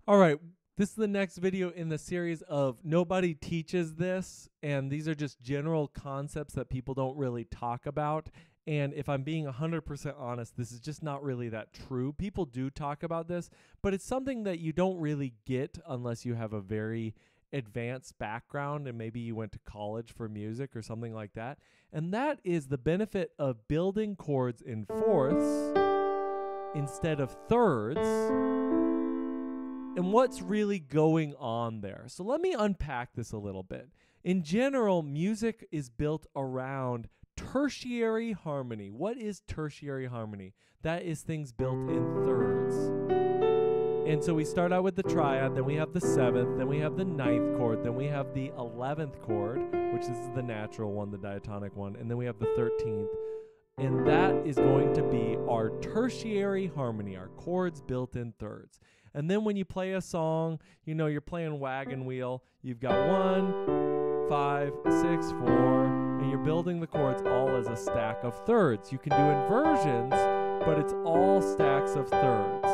All right, this is the next video in the series of Nobody Teaches This, and these are just general concepts that people don't really talk about. And if I'm being 100% honest, this is just not really that true. People do talk about this, but it's something that you don't really get unless you have a very advanced background and maybe you went to college for music or something like that. And that is the benefit of building chords in fourths instead of thirds, and what's really going on there. So let me unpack this a little bit. In general, music is built around tertiary harmony. What is tertiary harmony? That is things built in thirds. And so we start out with the triad, then we have the seventh, then we have the ninth chord, then we have the 11th chord, which is the natural one, the diatonic one, and then we have the 13th. And that is going to be our tertiary harmony, our chords built in thirds. And then when you play a song, you know, you're playing wagon wheel, you've got 1, 5, 6, 4, and you're building the chords all as a stack of thirds. You can do inversions, but it's all stacks of thirds.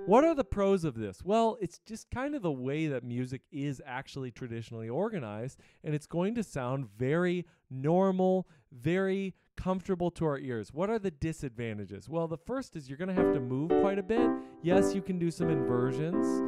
What are the pros of this? Well, it's just kind of the way that music is actually traditionally organized, and it's going to sound very normal, very comfortable to our ears. What are the disadvantages? Well, the first is you're going to have to move quite a bit. Yes, you can do some inversions,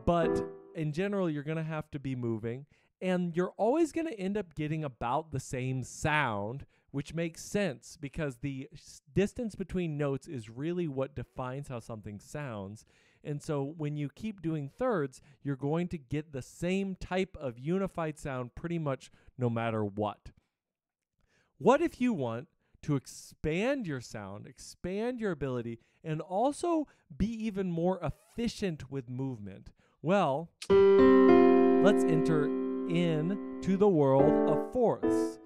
but in general, you're going to have to be moving, and you're always going to end up getting about the same sound, which makes sense because the distance between notes is really what defines how something sounds. And so when you keep doing thirds, you're going to get the same type of unified sound pretty much no matter what. What if you want to expand your sound, expand your ability, and also be even more efficient with movement? Well, let's enter into the world of fourths.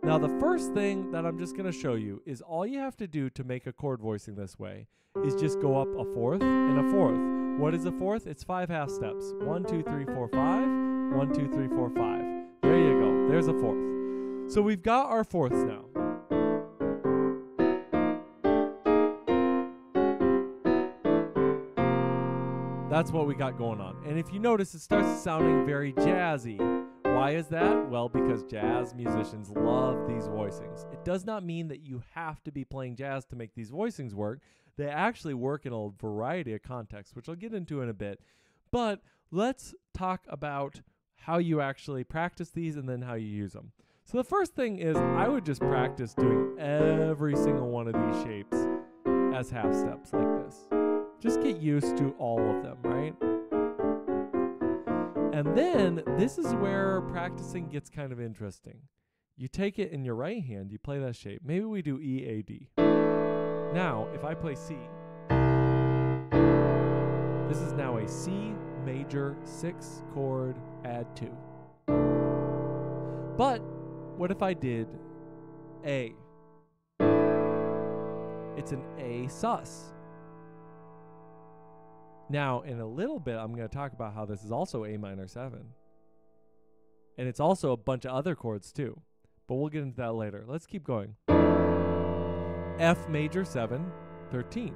Now, the first thing that I'm just going to show you is all you have to do to make a chord voicing this way is just go up a fourth and a fourth. What is a fourth? It's 5 half steps. 1, 2, 3, 4, 5. 1, 2, 3, 4, 5. There you go. There's a fourth. So we've got our fourths now. That's what we got going on. And if you notice, it starts sounding very jazzy. Why is that? Well, because jazz musicians love these voicings. It does not mean that you have to be playing jazz to make these voicings work. They actually work in a variety of contexts, which I'll get into in a bit. But let's talk about how you actually practice these and then how you use them. So the first thing is I would just practice doing every single one of these shapes as half steps like this. Just get used to all of them, right? And then this is where practicing gets kind of interesting. You take it in your right hand, you play that shape. Maybe we do E, A, D. Now, if I play C, this is now a C major 6 chord add 2. But what if I did A? It's an A sus. Now, in a little bit, I'm going to talk about how this is also A minor 7. And it's also a bunch of other chords too. But we'll get into that later. Let's keep going. F major 7, 13.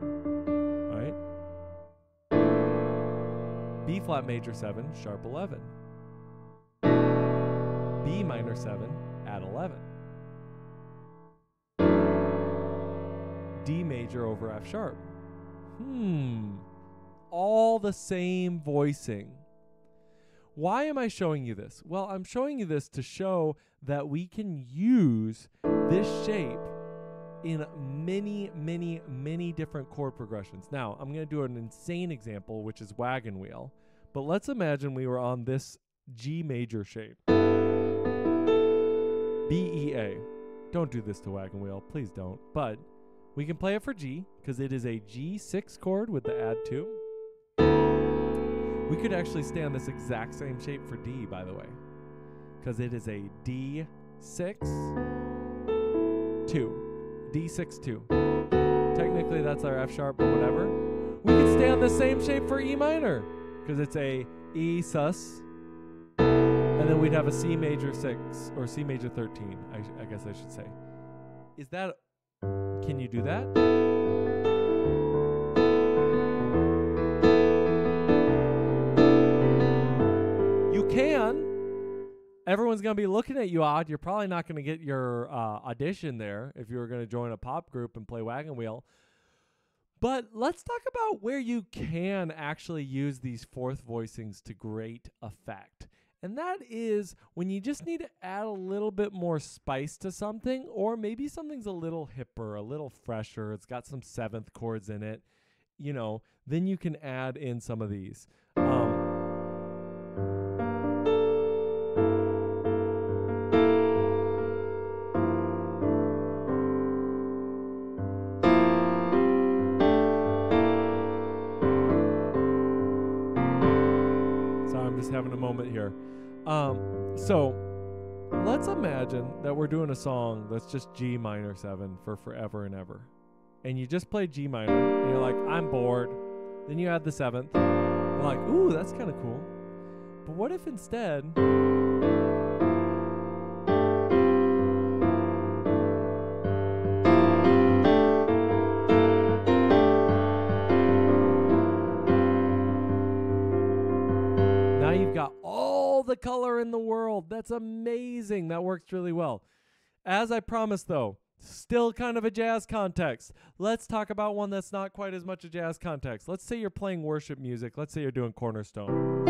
All right. B flat major 7, sharp 11. B minor 7, add 11. D major over F sharp. All the same voicing. Why am I showing you this? Well, I'm showing you this to show that we can use this shape in many, many, many different chord progressions. Now, I'm going to do an insane example, which is wagon wheel. But let's imagine we were on this G major shape. B, E, A. Don't do this to wagon wheel. Please don't. But we can play it for G because it is a G6 chord with the add 2. We could actually stay on this exact same shape for D, by the way, because it is a D6 2. D6 2. Technically, that's our F sharp, but whatever. We could stay on the same shape for E minor, because it's a E sus, and then we'd have a C major 6, or C major 13, I guess I should say. Is that, can you do that? everyone's going to be looking at you odd. You're probably not going to get your audition there if you were going to join a pop group and play wagon wheel. But let's talk about where you can actually use these fourth voicings to great effect. And that is when you just need to add a little bit more spice to something, or maybe something's a little hipper, a little fresher. It's got some seventh chords in it, you know, then you can add in some of these. Just having a moment here. So let's imagine that we're doing a song that's just G minor 7 for forever and ever. And you just play G minor and you're like, I'm bored. Then you add the 7th. You're like, ooh, that's kind of cool. But what if instead you've got all the color in the world? That's amazing. That works really well. As I promised, though, still kind of a jazz context. Let's talk about one that's not quite as much a jazz context. Let's say you're playing worship music. Let's say you're doing Cornerstone.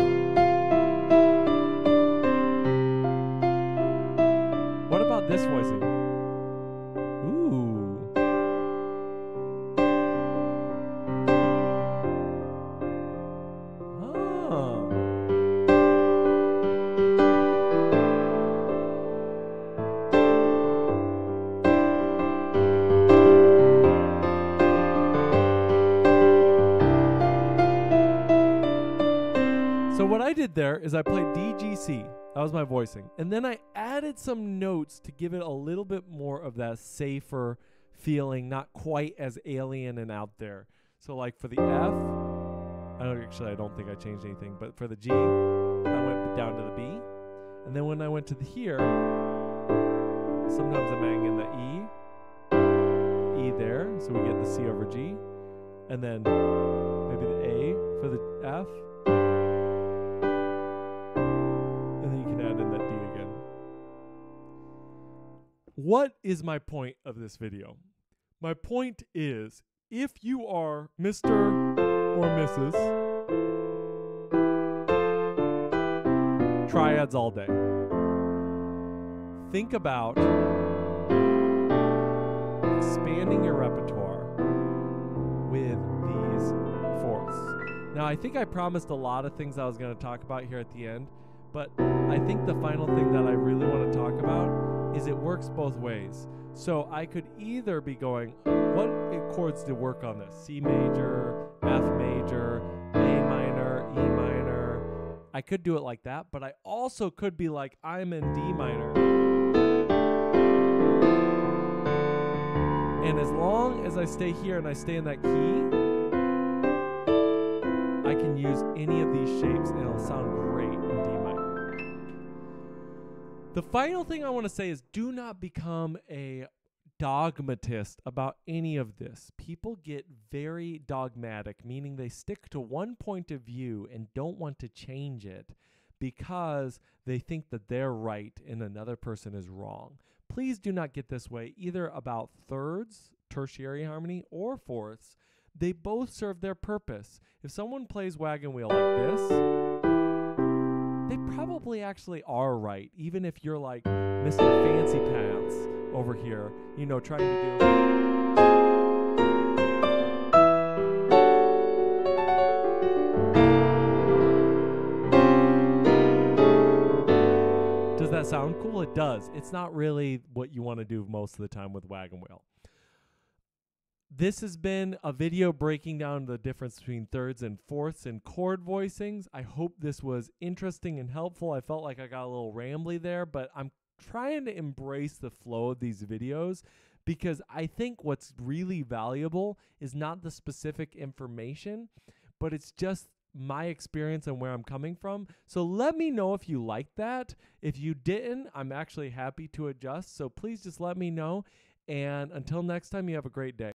What about this voicing? Ooh. So what I did there is I played D, G, C. That was my voicing. And then I added some notes to give it a little bit more of that safer feeling, not quite as alien and out there. So like for the F, I don't think I changed anything, but for the G, I went down to the B. And then when I went to the here, sometimes I'm adding in the E there, so we get the C over G. And then maybe the A for the F. What is my point of this video? My point is, if you are Mr. or Mrs. Triads all day, think about expanding your repertoire with these fourths. Now, I think I promised a lot of things I was going to talk about here at the end, but I think the final thing that I really want to talk about is it works both ways. So I could either be going, what chords to work on this? C major, F major, A minor, E minor. I could do it like that, but I also could be like, I'm in D minor. And as long as I stay here and I stay in that key, I can use any of these shapes and it'll sound great in D minor. The final thing I want to say is do not become a dogmatist about any of this. People get very dogmatic, meaning they stick to one point of view and don't want to change it because they think that they're right and another person is wrong. Please do not get this way either about thirds, tertiary harmony, or fourths. They both serve their purpose. If someone plays wagon wheel like this, they probably actually are right, even if you're like Mr. Fancy Pants over here, you know, trying to do. Does that sound cool? It does. It's not really what you want to do most of the time with wagon wheel. This has been a video breaking down the difference between thirds and fourths and chord voicings. I hope this was interesting and helpful. I felt like I got a little rambly there, but I'm trying to embrace the flow of these videos because I think what's really valuable is not the specific information, but it's just my experience and where I'm coming from. So let me know if you like that. If you didn't, I'm actually happy to adjust. So please just let me know. And until next time, you have a great day.